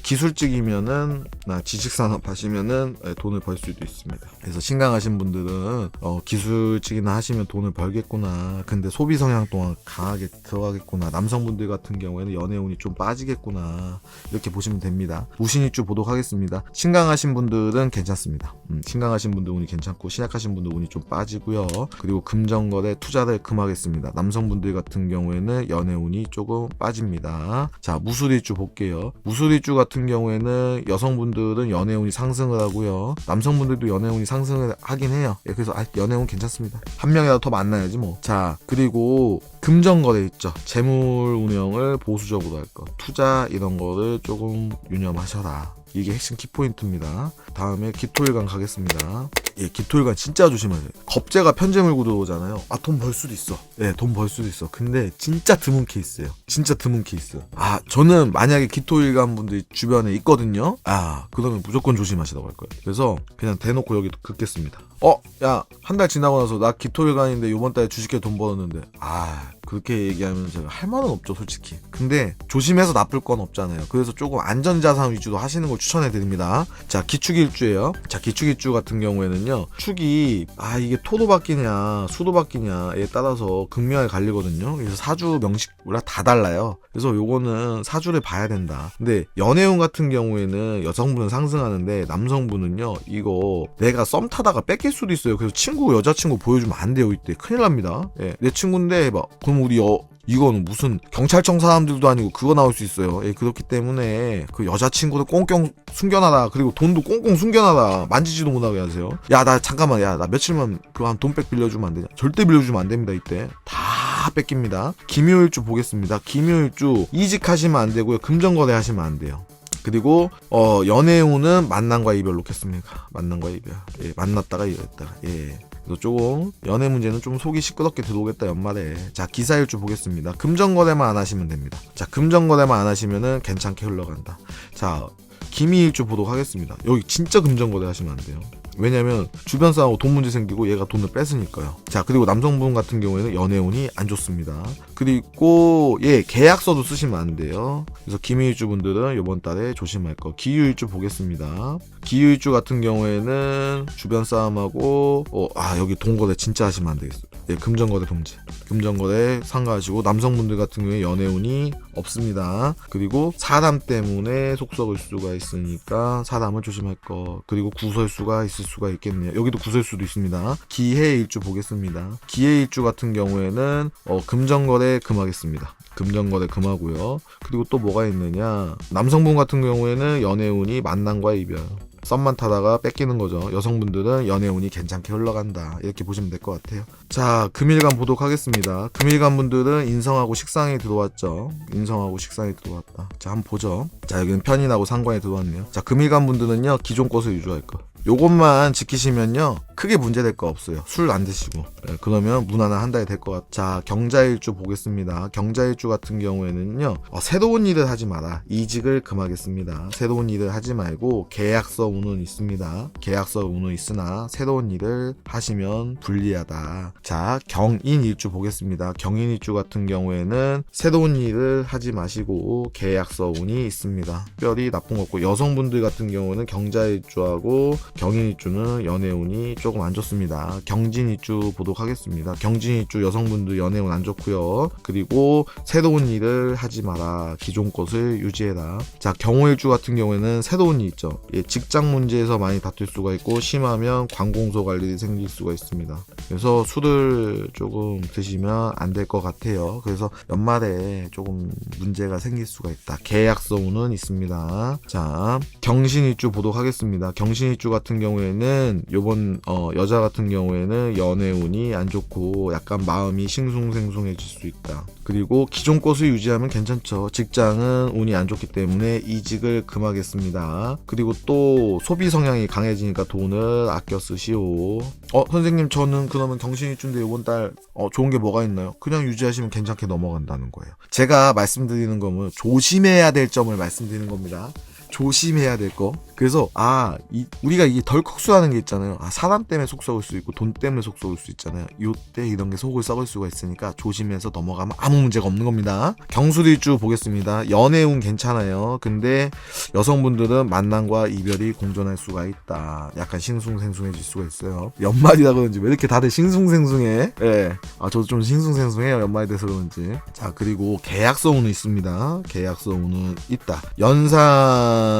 기술직이면은, 지식산업 하시면은 돈을 벌 수도 있습니다. 그래서 신강하신 분들은 기술직이나 하시면 돈을 벌겠구나, 근데 소비 성향 동안 강하게 들어가겠구나, 남성분들 같은 경우에는 연애운이 좀 빠지겠구나, 이렇게 보시면 됩니다. 무신일주 보도록 하겠습니다. 신강하신 분들은 괜찮습니다. 신강하신 분들 운이 괜찮고, 신약하신 분들 운이 좀 빠지고요. 그리고 금전거래, 투자를 금하겠습니다. 남성분들 같은 경우에는 연애운이 조금 빠집니다. 자, 무술일주 볼게요. 무술일주 같은 경우에는 여성분들은 연애운이 상승을 하고요. 남성분들도 연애운이 상승을 하긴 해요. 그래서 연애운 괜찮습니다. 한 명이라도 더 만나야지 뭐. 자, 그리고 금전거래 있죠. 재물 운영을 보수적으로 할 것. 투자 이런 거를 조금 유념하셔라. 이게 핵심 키포인트입니다. 다음에 기토일간 가겠습니다. 기토일간 진짜 조심하세요. 겁재가 편제 물고 들어오잖아요. 돈 벌 수도 있어. 돈 벌 수도 있어. 근데 진짜 드문 케이스예요. 진짜 드문 케이스. 저는 만약에 기토일간 분들이 주변에 있거든요. 그러면 무조건 조심하시라고 할 거예요. 그래서 그냥 대놓고 여기 긋겠습니다. 야, 한 달 지나고 나서 나 기토일간인데 요번 달에 주식에 돈 벌었는데, 그렇게 얘기하면 제가 할 말은 없죠, 솔직히. 근데 조심해서 나쁠 건 없잖아요. 그래서 조금 안전자산 위주로 하시는 걸 추천해 드립니다. 자, 기축일주예요. 자, 기축일주 같은 경우에는요, 축이 이게 토도 바뀌냐 수도 바뀌냐에 따라서 극명하게 갈리거든요. 그래서 사주 명식이랑 다 달라요. 그래서 요거는 사주를 봐야 된다. 근데 연애운 같은 경우에는 여성분은 상승하는데, 남성분은요, 이거 내가 썸 타다가 뺏길 수도 있어요. 그래서 여자친구 보여주면 안 돼요. 이때 큰일 납니다. 내 친구인데 막 그럼 우리 이거는 무슨 경찰청 사람들도 아니고 그거 나올 수 있어요. 예, 그렇기 때문에 그 여자친구를 꽁꽁 숨겨놔라. 그리고 돈도 꽁꽁 숨겨놔라. 만지지도 못하게 하세요. 야, 나 잠깐만, 야, 나 며칠만 그 한 돈백 빌려주면 안 되냐? 절대 빌려주면 안 됩니다. 이때 다 뺏깁니다. 김효일주 보겠습니다. 김효일주 이직하시면 안 되고요. 금전거래 하시면 안 돼요. 그리고 연애운은 만남과 이별 놓겠습니까? 만남과 이별. 예, 만났다가 이별했다가. 예. 그래서 조금 연애 문제는 좀 속이 시끄럽게 들어오겠다 연말에. 자, 기사일주 보겠습니다. 금전거래만 안 하시면 됩니다. 자, 금전거래만 안 하시면은 괜찮게 흘러간다. 자, 기미일주 보도록 하겠습니다. 여기 진짜 금전거래 하시면 안 돼요. 왜냐면 주변 사람하고 돈 문제 생기고 얘가 돈을 뺏으니까요. 자, 그리고 남성분 같은 경우에는 연애운이 안 좋습니다. 그리고 계약서도 쓰시면 안 돼요. 그래서 김일주 분들은 이번 달에 조심할 거. 기유일주 보겠습니다. 기유일주 같은 경우에는 주변 사람하고 여기 돈거래 진짜 하시면 안 되겠어요. 예, 금전거래 금지. 금전거래 상가하시고, 남성분들 같은 경우에 연애운이 없습니다. 그리고 사람 때문에 속 썩을 수가 있으니까 사람을 조심할 거. 그리고 구설수가 있을 수가 있겠네요. 여기도 구설수도 있습니다. 기해일주 보겠습니다. 기해일주 같은 경우에는 금전거래 금하겠습니다. 금전거래 금하고요. 그리고 또 뭐가 있느냐, 남성분 같은 경우에는 연애운이 만남과 이별. 썸만 타다가 뺏기는 거죠. 여성분들은 연애운이 괜찮게 흘러간다. 이렇게 보시면 될 것 같아요. 자, 금일간 보도록 하겠습니다. 금일간 분들은 인성하고 식상에 들어왔죠. 인성하고 식상에 들어왔다. 자, 한번 보죠. 자, 여기는 편인하고 상관에 들어왔네요. 자, 금일간 분들은요, 기존 것을 유지할 거. 요것만 지키시면요 크게 문제될 거 없어요. 술 안 드시고. 그러면 무난한 한 달이 될 것 같아요. 자, 경자일주 보겠습니다. 경자일주 같은 경우에는요, 새로운 일을 하지 마라. 이직을 금하겠습니다. 새로운 일을 하지 말고 계약서 운은 있습니다. 계약서 운은 있으나 새로운 일을 하시면 불리하다. 자, 경인일주 보겠습니다. 경인일주 같은 경우에는 새로운 일을 하지 마시고 계약서 운이 있습니다. 특별히 나쁜 거 없고, 여성분들 같은 경우는 경자일주하고 경인일주는 연애운이 조금 안 좋습니다. 경진일주 보도록 하겠습니다. 경진일주 여성분들 연애운 안 좋고요. 그리고 새로운 일을 하지 마라. 기존 것을 유지해라. 자, 경호일주 같은 경우에는 새로운 일 있죠. 예, 직장 문제에서 많이 다툴 수가 있고, 심하면 관공서 갈 일이 생길 수가 있습니다. 그래서 술을 조금 드시면 안 될 것 같아요. 그래서 연말에 조금 문제가 생길 수가 있다. 계약서 운은 있습니다. 자, 경신일주 보도록 하겠습니다. 경신일주 같은 경우에는 요번 여자 같은 경우에는 연애운이 안 좋고 약간 마음이 싱숭생숭해질 수 있다. 그리고 기존 것을 유지하면 괜찮죠. 직장은 운이 안 좋기 때문에 이직을 금하겠습니다. 그리고 또 소비 성향이 강해지니까 돈을 아껴 쓰시오. 선생님, 저는 그러면 경신일주인데 이번 달 좋은 게 뭐가 있나요? 그냥 유지하시면 괜찮게 넘어간다는 거예요. 제가 말씀드리는 거는 조심해야 될 점을 말씀드리는 겁니다. 조심해야 될 거. 그래서 우리가 이게 덜 컥수하는 게 있잖아요. 사람 때문에 속 썩을 수 있고 돈 때문에 속 썩을 수 있잖아요. 요때 이런 게 속을 썩을 수가 있으니까 조심해서 넘어가면 아무 문제가 없는 겁니다. 경술일주 보겠습니다. 연애운 괜찮아요. 근데 여성분들은 만남과 이별이 공존할 수가 있다. 약간 싱숭생숭해질 수가 있어요. 연말이라 그런지 왜 이렇게 다들 싱숭생숭해? 예. 저도 좀 싱숭생숭해요. 연말이 돼서 그런지. 자, 그리고 계약서 운은 있습니다. 계약서 운은 있다. 연상이랑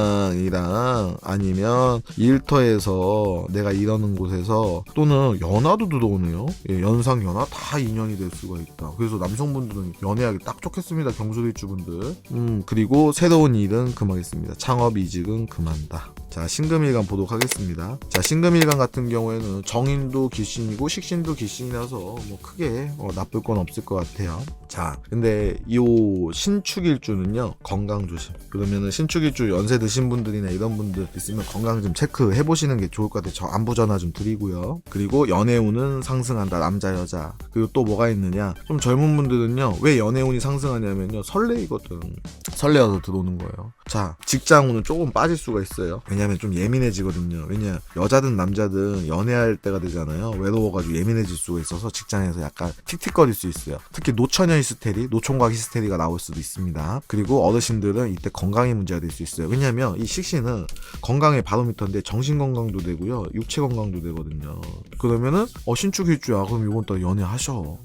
아니면 일터에서 내가 일하는 곳에서 또는 연하도 들어오네요. 예, 연상 연하 다 인연이 될 수가 있다. 그래서 남성분들은 연애하기 딱 좋겠습니다. 경술일주분들. 그리고 새로운 일은 금하겠습니다. 창업 이직은 금한다. 자, 신금일간 보도록 하겠습니다. 자, 신금일간 같은 경우에는 정인도 기신이고 식신도 기신이라서 뭐 크게 나쁠 건 없을 것 같아요. 자, 근데 이 신축일주는요, 건강 조심. 그러면은 신축일주 연세 드신 분들이나 이런 분들 있으면 건강 좀 체크해 보시는 게 좋을 것 같아요. 저 안부 전화 좀 드리고요. 그리고 연애운은 상승한다. 남자 여자. 그리고 또 뭐가 있느냐, 좀 젊은 분들은요, 왜 연애운이 상승하냐면요, 설레이거든. 설레어서 들어오는 거예요. 자, 직장운은 조금 빠질 수가 있어요. 왜냐면 좀 예민해지거든요. 왜냐, 여자든 남자든 연애할 때가 되잖아요. 외로워가지고 예민해질 수가 있어서 직장에서 약간 틱틱거릴 수 있어요. 특히 노처녀 히스테리, 노총각 히스테리가 나올 수도 있습니다. 그리고 어르신들은 이때 건강에 문제가 될 수 있어요. 왜냐면 이 식신은 건강의 바로미터인데 정신 건강도 되고요, 육체 건강도 되거든요. 그러면은 신축일주야. 그럼 이번 달 연애하셔서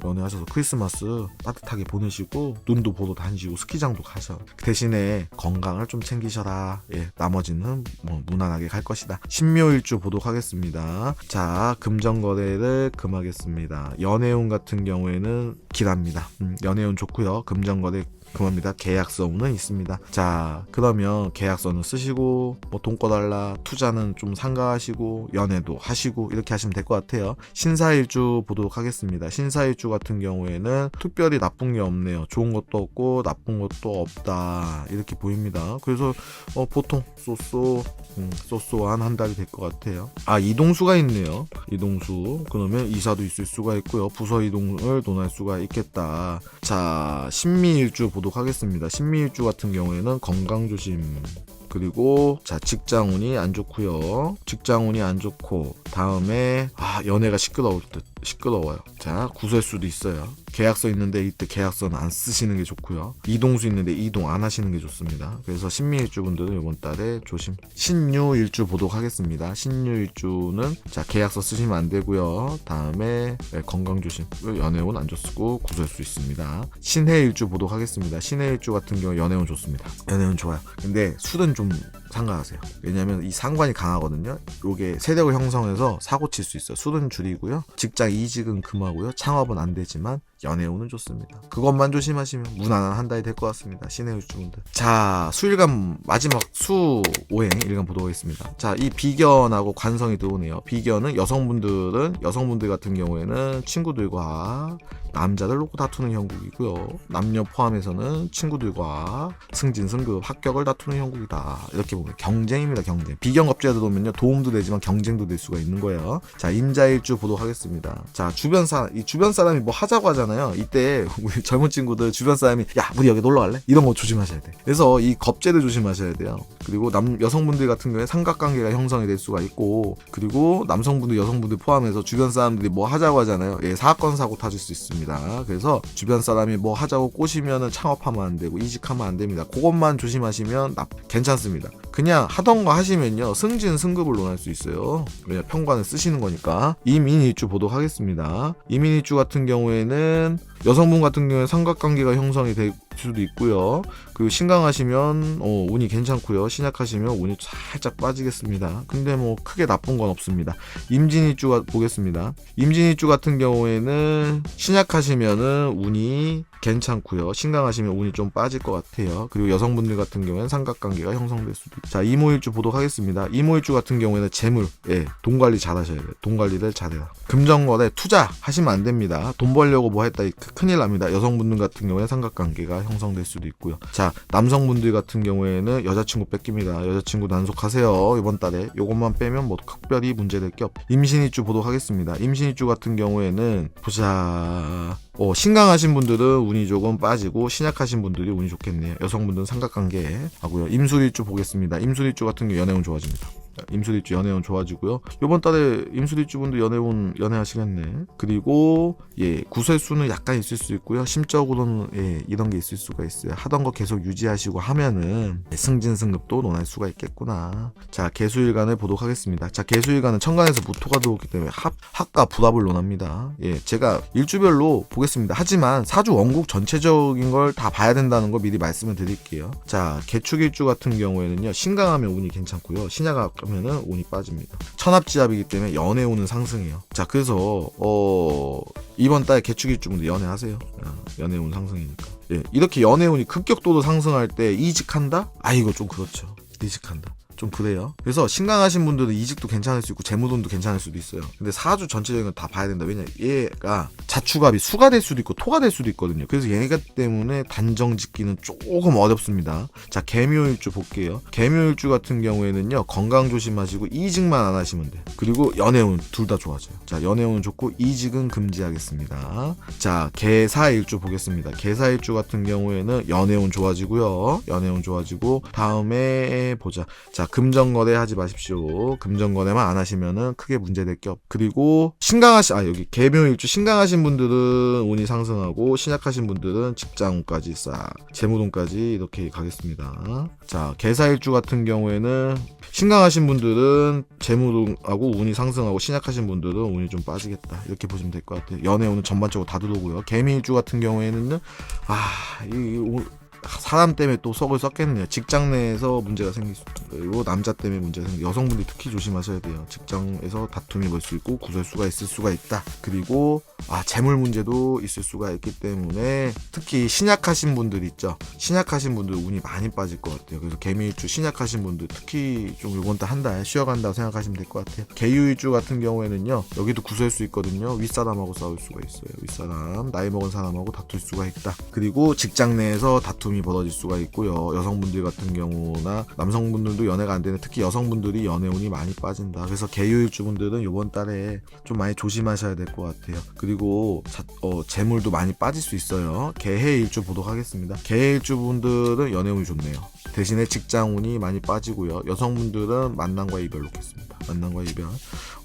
크리스마스 따뜻하게 보내시고 눈도 보러 다니시고 스키장도 가셔. 그 대신에 건강을 좀 좀 챙기셔라. 예, 나머지는 뭐 무난하게 갈 것이다. 신묘일주 보도록 하겠습니다. 자, 금전거래를 금하겠습니다. 연애운 같은 경우에는 길합니다. 연애운 좋고요. 금전거래 금합니다. 계약서는 있습니다. 자, 그러면 계약서는 쓰시고 뭐 돈 꺼달라, 투자는 좀 상가하시고 연애도 하시고 이렇게 하시면 될 것 같아요. 신사일주 보도록 하겠습니다. 신사일주 같은 경우에는 특별히 나쁜 게 없네요. 좋은 것도 없고 나쁜 것도 없다 이렇게 보입니다. 그래서 보통 쏘쏘한 한 달이 될 것 같아요. 아, 이동수가 있네요. 이동수. 그러면 이사도 있을 수가 있고요. 부서 이동을 논할 수가 있겠다. 자, 신미일주 보도록 하겠습니다. 신미일주 같은 경우에는 건강 조심. 그리고 자, 직장운이 안 좋고요. 직장운이 안 좋고 다음에 연애가 시끄러워요. 자, 구설 수도 있어요. 계약서 있는데 이때 계약서는 안 쓰시는 게 좋고요. 이동수 있는데 이동 안 하시는 게 좋습니다. 그래서 신미일주 분들은 이번 달에 조심. 신유일주 보도록 하겠습니다. 신유일주는 자, 계약서 쓰시면 안 되고요. 다음에 건강 조심. 연애운 안 좋고 구설 수 있습니다. 신해일주 보도록 하겠습니다. 신해일주 같은 경우 연애운 좋습니다. 연애운 좋아요. 근데 술은 좀 상가하세요. 왜냐면 이 상관이 강하거든요. 요게 세력을 형성해서 사고 칠 수 있어요. 술은 줄이고요. 직장 이직은 금하고요. 창업은 안 되지만 연애운은 좋습니다. 그것만 조심하시면 무난한 한 달이 될 것 같습니다. 신해일주분들. 자, 수일간 마지막 수오행 일간 보도록 하겠습니다. 자, 이 비견하고 관성이 들어오네요. 비견은 여성분들 같은 경우에는 친구들과 남자들 놓고 다투는 형국이고요. 남녀 포함해서는 친구들과 승진, 승급, 합격을 다투는 형국이다. 이렇게 보면 경쟁입니다. 경쟁. 비견 겁재가 들어오면요, 도움도 되지만 경쟁도 될 수가 있는 거예요. 자, 임자일주 보도록 하겠습니다. 자, 주변 사람이 뭐 하자고 하잖아요. 이때 우리 젊은 친구들 주변 사람이 야, 우리 여기 놀러 갈래? 이런 거 조심하셔야 돼. 그래서 이 겁재를 조심하셔야 돼요. 그리고 여성분들 같은 경우에 삼각관계가 형성이 될 수가 있고, 그리고 남성분들, 여성분들 포함해서 주변 사람들이 뭐 하자고 하잖아요. 예, 사건 사고 타질 수 있습니다. 그래서 주변 사람이 뭐 하자고 꼬시면은 창업하면 안 되고 이직하면 안 됩니다. 그것만 조심하시면 괜찮습니다. 그냥 하던 거 하시면요, 승진 승급을 논할 수 있어요. 왜냐, 평관을 쓰시는 거니까. 이민일주 보도록 하겠습니다. 이민일주 같은 경우에는 여성분 같은 경우에 삼각관계가 형성이 될 수도 있고요. 그리고 신강하시면 운이 괜찮고요. 신약하시면 운이 살짝 빠지겠습니다. 근데 뭐 크게 나쁜 건 없습니다. 임진일주가 보겠습니다. 임진일주 같은 경우에는 신약하시면은 운이 괜찮고요. 신강하시면 운이 좀 빠질 것 같아요. 그리고 여성분들 같은 경우에는 삼각관계가 형성될 수도 있고. 자, 이모일주 보도록 하겠습니다. 이모일주 같은 경우에는 재물, 돈 관리 잘 하셔야 돼요. 돈 관리를 잘해요. 금전거래, 투자 하시면 안 됩니다. 돈 벌려고 뭐 했다 큰일 납니다. 여성분들 같은 경우에는 삼각관계가 형성될 수도 있고요. 자, 남성분들 같은 경우에는 여자친구 뺏깁니다. 여자친구 단속하세요. 이번 달에 요것만 빼면 뭐 특별히 문제될 게 없. 임신일주 보도록 하겠습니다. 임신일주 같은 경우에는 보자. 신강하신 분들은 운이 조금 빠지고 신약하신 분들이 운이 좋겠네요. 여성분들은 삼각관계 하고요. 임술일주 보겠습니다. 임술일주 같은 경우 연애운 좋아집니다. 임술일주 연애운 좋아지고요. 이번 달에 임술일주 분들 연애하시겠네. 그리고 구설수는 약간 있을 수 있고요. 심적으로는 이런 게 있을 수가 있어요. 하던 거 계속 유지하시고 하면은 승진 승급도 논할 수가 있겠구나. 자, 개수일간을 보도록 하겠습니다. 자, 개수일간은 천간에서 무토가 들어오기 때문에 합과 불합을 논합니다. 제가 일주별로 보겠습니다. 하지만 사주 원국 전체적인 걸 다 봐야 된다는 거 미리 말씀을 드릴게요. 자, 개축일주 같은 경우에는요, 신강하면 운이 괜찮고요. 신약하면은 운이 빠집니다. 천합지합이기 때문에 연애운은 상승해요. 자, 그래서 이번 달 개축일주분들 연애하세요. 연애운 상승이니까. 이렇게 연애운이 급격도로 상승할 때 이직한다? 이거 좀 그렇죠. 이직한다. 좀 그래요. 그래서 신강하신 분들은 이직도 괜찮을 수 있고 재무돈도 괜찮을 수도 있어요. 근데 사주 전체적인 건 다 봐야 된다. 왜냐, 얘가 자축합이 수가 될 수도 있고 토가 될 수도 있거든요. 그래서 얘가 때문에 단정 짓기는 조금 어렵습니다. 자, 개묘일주 볼게요. 개묘일주 같은 경우에는요, 건강 조심하시고 이직만 안 하시면 돼요. 그리고 연애운 둘 다 좋아져요. 자, 연애운은 좋고 이직은 금지하겠습니다. 자, 개사일주 보겠습니다. 개사일주 같은 경우에는 연애운 좋아지고요. 연애운 좋아지고 다음에 보자. 자, 금전거래 하지 마십시오. 금전거래만 안 하시면은 크게 문제될 게 없. 그리고 여기 개묘일주 신강하신 분들은 운이 상승하고 신약하신 분들은 직장운까지 재무돈까지 이렇게 가겠습니다. 자, 개사일주 같은 경우에는 신강하신 분들은 재무돈하고 운이 상승하고 신약하신 분들은 운이 좀 빠지겠다. 이렇게 보시면 될 것 같아요. 연애운은 전반적으로 다 들어오고요. 개미일주 같은 경우에는요, 사람 때문에 또 썩을 썩겠네요. 직장 내에서 문제가 생길 수 있고, 그리고 남자 때문에 문제가 생길, 여성분들이 특히 조심하셔야 돼요. 직장에서 다툼이 벌 수 있고 구설수가 있을 수가 있다. 그리고 재물 문제도 있을 수가 있기 때문에 특히 신약하신 분들 있죠. 신약하신 분들 운이 많이 빠질 것 같아요. 그래서 개미일주 신약하신 분들 특히 좀 이번 달 한 달 쉬어간다고 생각하시면 될 것 같아요. 개유일주 같은 경우에는요, 여기도 구설수 있거든요. 윗사람하고 싸울 수가 있어요. 윗사람, 나이 먹은 사람하고 다툴 수가 있다. 그리고 직장 내에서 다툼이 벌어질 수가 있고요. 여성분들 같은 경우나 남성분들도 연애가 안 되는, 특히 여성분들이 연애운이 많이 빠진다. 그래서 개유일주분들은 이번 달에 좀 많이 조심하셔야 될 것 같아요. 그리고 재물도 많이 빠질 수 있어요. 개해일주 보도록 하겠습니다. 개해일주분들은 연애운이 좋네요. 대신에 직장운이 많이 빠지고요. 여성분들은 만남과 이별 놓겠습니다. 만남과 이별.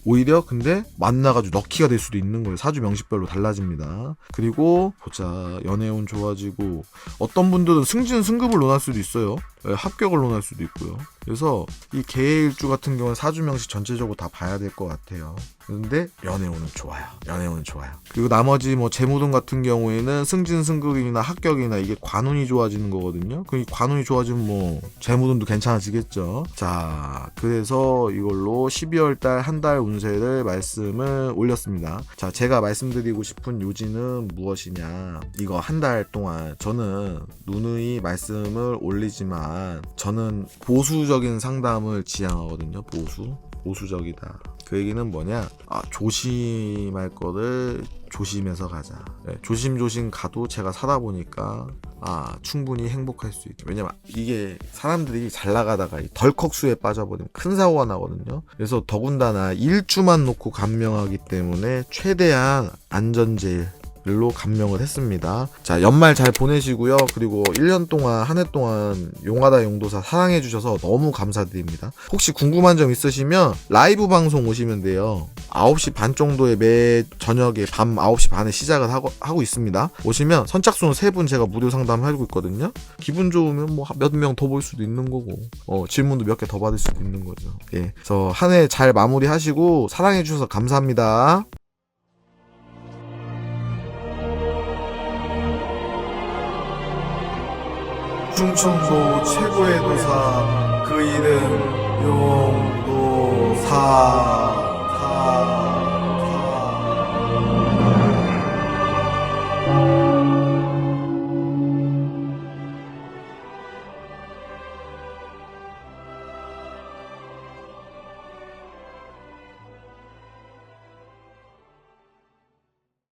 오히려 근데 만나가지고 럭키가 될 수도 있는 거예요. 사주 명식별로 달라집니다. 그리고 보자, 연애운 좋아지고, 어떤 분들은 승진 승급을 논할 수도 있어요. 합격을 논할 수도 있고요. 그래서 이 개일주 같은 경우는 사주 명식 전체적으로 다 봐야 될 것 같아요. 그런데 연애운은 좋아요. 연애운은 좋아요. 그리고 나머지 뭐 재무운 같은 경우에는 승진 승급이나 합격이나 이게 관운이 좋아지는 거거든요. 그 관운이 좋아지면 뭐 재무운도 괜찮아지겠죠. 자, 그래서 이걸로 12월 달 한 달 운세를 말씀을 올렸습니다. 자, 제가 말씀드리고 싶은 요지는 무엇이냐, 이거 한 달 동안 저는 누누이 말씀을 올리지만 저는 보수적인 상담을 지향하거든요. 보수적이다. 그 얘기는 뭐냐, 조심할 거를 조심해서 가자. 조심조심 가도 제가 살아보니까 충분히 행복할 수 있죠. 왜냐면 이게 사람들이 잘 나가다가 덜컥수에 빠져버리면 큰 사고가 나거든요. 그래서 더군다나 일주만 놓고 감명하기 때문에 최대한 안전제일 로 감명을 했습니다. 자, 연말 잘 보내시고요. 그리고 1년 동안, 한 해 동안 용하다 용도사 사랑해주셔서 너무 감사드립니다. 혹시 궁금한 점 있으시면 라이브 방송 오시면 돼요. 9시 반 정도에 매 저녁에 밤 9시 반에 시작을 하고 있습니다. 오시면 선착순 3분 제가 무료 상담하고 있거든요. 기분 좋으면 뭐 몇 명 더 볼 수도 있는 거고, 질문도 몇 개 더 받을 수도 있는 거죠. 예. 그래서 한 해 잘 마무리하시고 사랑해주셔서 감사합니다. 충청도 최고의 도사, 그 이름 용도사.